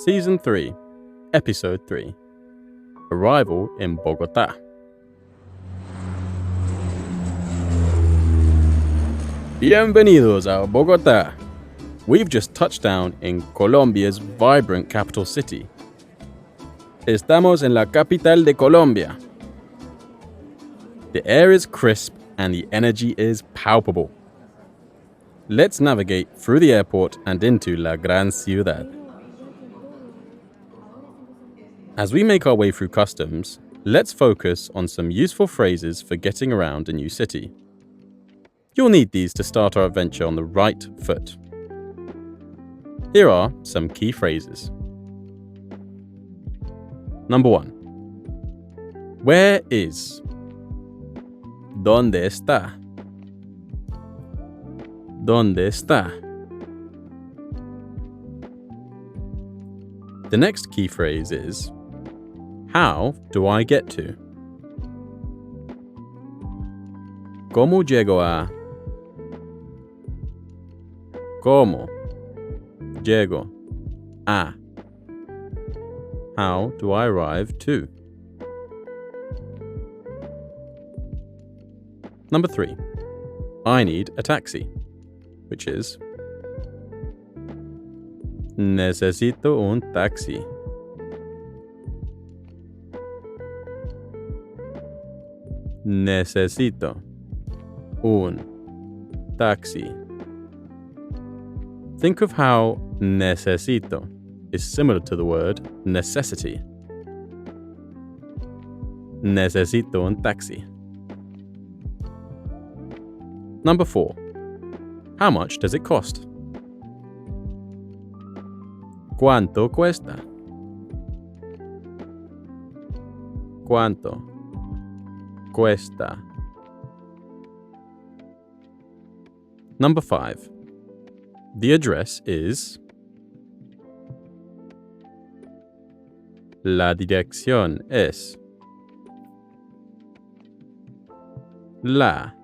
Season 3, Episode 3, Arrival in Bogotá. Bienvenidos a Bogotá. We've just touched down in Colombia's vibrant capital city. Estamos en la capital de Colombia. The air is crisp and the energy is palpable. Let's navigate through the airport and into la gran ciudad. As we make our way through customs, let's focus on some useful phrases for getting around a new city. You'll need these to start our adventure on the right foot. Here are some key phrases. Number 1. Where is? ¿Dónde está? ¿Dónde está? The next key phrase is, how do I get to? ¿Cómo llego a? ¿Cómo llego a? How do I arrive to? Number 3. I need a taxi, which is necesito un taxi. Necesito un taxi. Think of how necesito is similar to the word necessity. Necesito un taxi. Number 4. How much does it cost? ¿Cuánto cuesta? ¿Cuánto cuesta? Number 5. The address is La dirección es La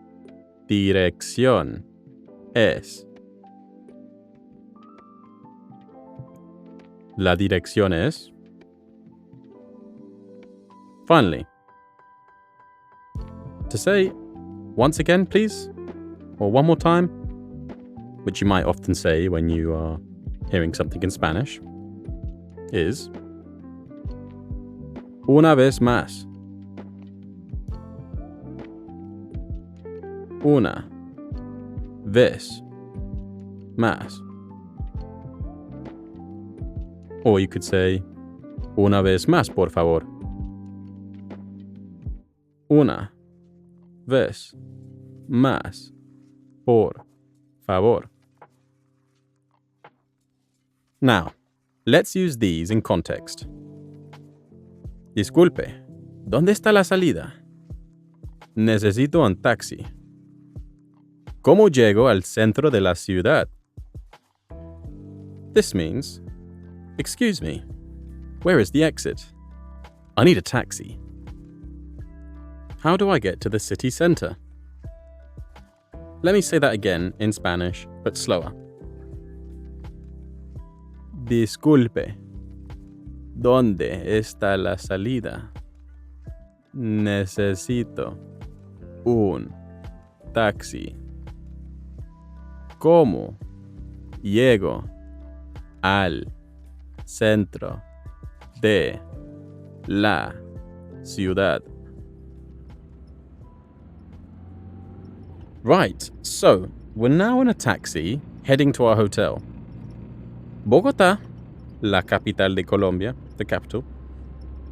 dirección es La dirección es. Finally, to say once again, please, or one more time, which you might often say when you are hearing something in Spanish, is una vez más. Una vez más. Or you could say, una vez más, por favor. Una vez más, por favor. Now, let's use these in context. Disculpe, ¿dónde está la salida? Necesito un taxi. ¿Cómo llego al centro de la ciudad? This means, excuse me, where is the exit? I need a taxi. How do I get to the city center? Let me say that again in Spanish, but slower. Disculpe, ¿dónde está la salida? Necesito un taxi. ¿Cómo llego al centro de la ciudad? Right, so we're now in a taxi heading to our hotel. Bogotá, la capital de Colombia, the capital,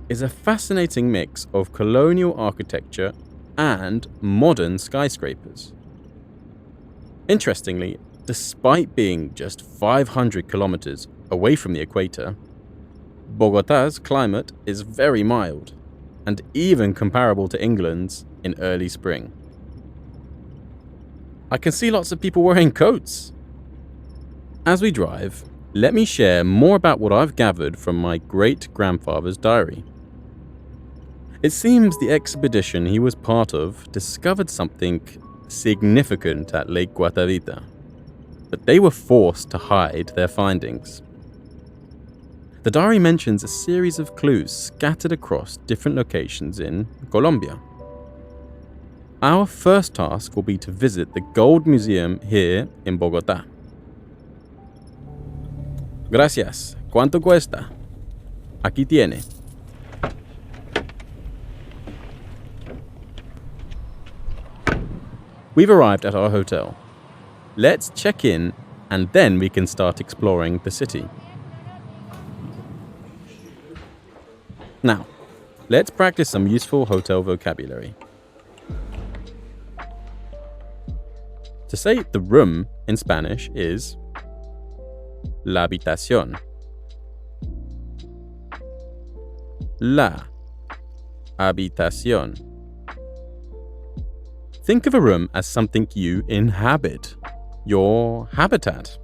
is a fascinating mix of colonial architecture and modern skyscrapers. Interestingly, despite being just 500 kilometers away from the equator, Bogotá's climate is very mild and even comparable to England's in early spring. I can see lots of people wearing coats. As we drive, let me share more about what I've gathered from my great-grandfather's diary. It seems the expedition he was part of discovered something significant at Lake Guatavita, but they were forced to hide their findings. The The diary mentions a series of clues scattered across different locations in Colombia. Our first task will be to visit the Gold Museum here in Bogotá. Gracias. ¿Cuánto cuesta? Aquí tiene. We've arrived at our hotel. Let's check in and then we can start exploring the city. Now, let's practice some useful hotel vocabulary. To say the room in Spanish is la habitación. La habitación. Think of a room as something you inhabit, your habitat.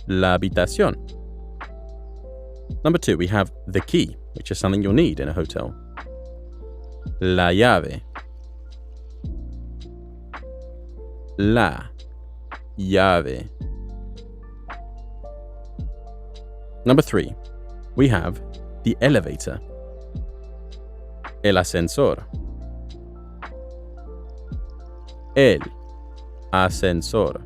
La habitación. Number 2, we have the key, which is something you'll need in a hotel. La llave. La llave. Number 3, we have the elevator. El ascensor. El ascensor.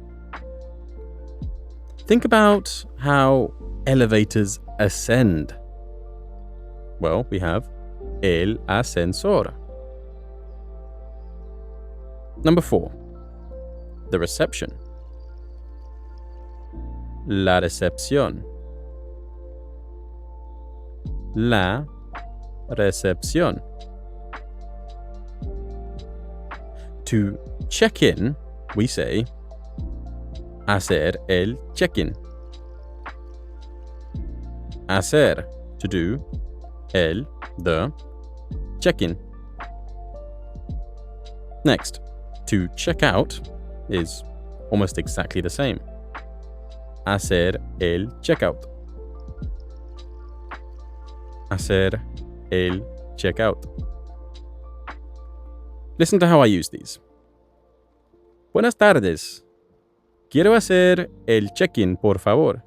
Think about how elevators ascend. Well, we have el ascensor. Number 4, the reception. La recepción. La recepción. To check in, we say hacer el check-in. Hacer, to do, the check-in. Next, to check out is almost exactly the same. Hacer el checkout. Hacer el checkout. Listen to how I use these. Buenas tardes. Quiero hacer el check-in, por favor.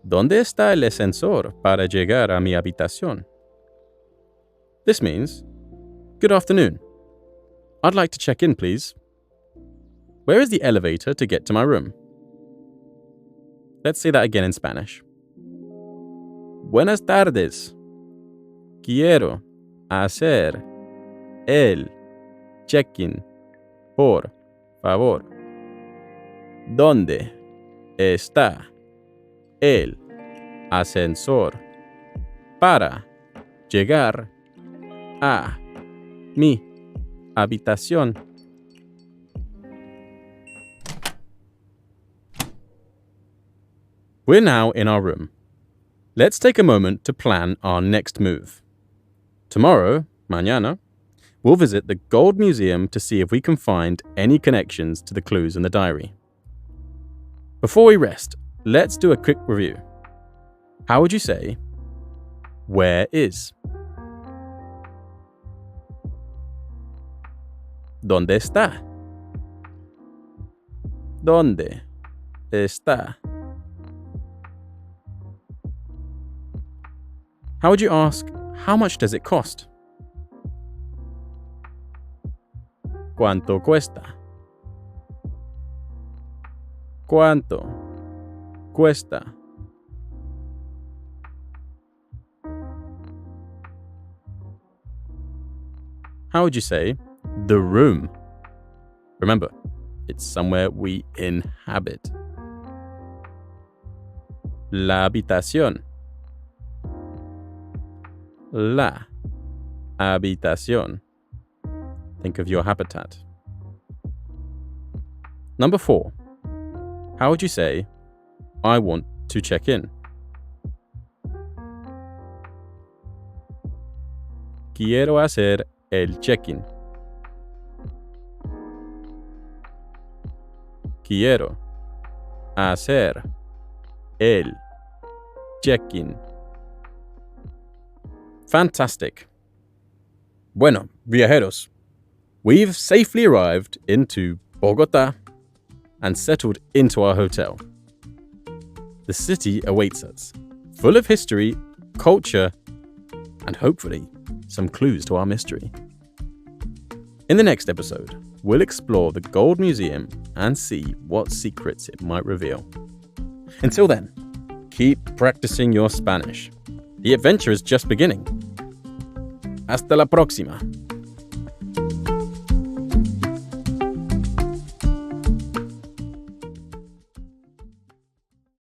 ¿Dónde está el ascensor para llegar a mi habitación? This means, good afternoon. I'd like to check in, please. Where is the elevator to get to my room? Let's say that again in Spanish. Buenas tardes. Quiero hacer el check-in, por favor. ¿Dónde está el ascensor para llegar a mi habitación? We're now in our room. Let's take a moment to plan our next move. Tomorrow, mañana, we'll visit the Gold Museum to see if we can find any connections to the clues in the diary. Before we rest, let's do a quick review. How would you say, where is? ¿Dónde está? ¿Dónde está? How would you ask, how much does it cost? ¿Cuánto cuesta? ¿Cuánto cuesta? How would you say the room? Remember, it's somewhere we inhabit. La habitación. La habitación. Think of your habitat. Number 4. How would you say, I want to check in? Quiero hacer el check-in. Quiero hacer el check-in. Fantastic. Bueno, viajeros, we've safely arrived into Bogotá and settled into our hotel. The city awaits us, full of history, culture, and hopefully some clues to our mystery. In the next episode, we'll explore the Gold Museum and see what secrets it might reveal. Until then, keep practicing your Spanish. The adventure is just beginning. Hasta la próxima.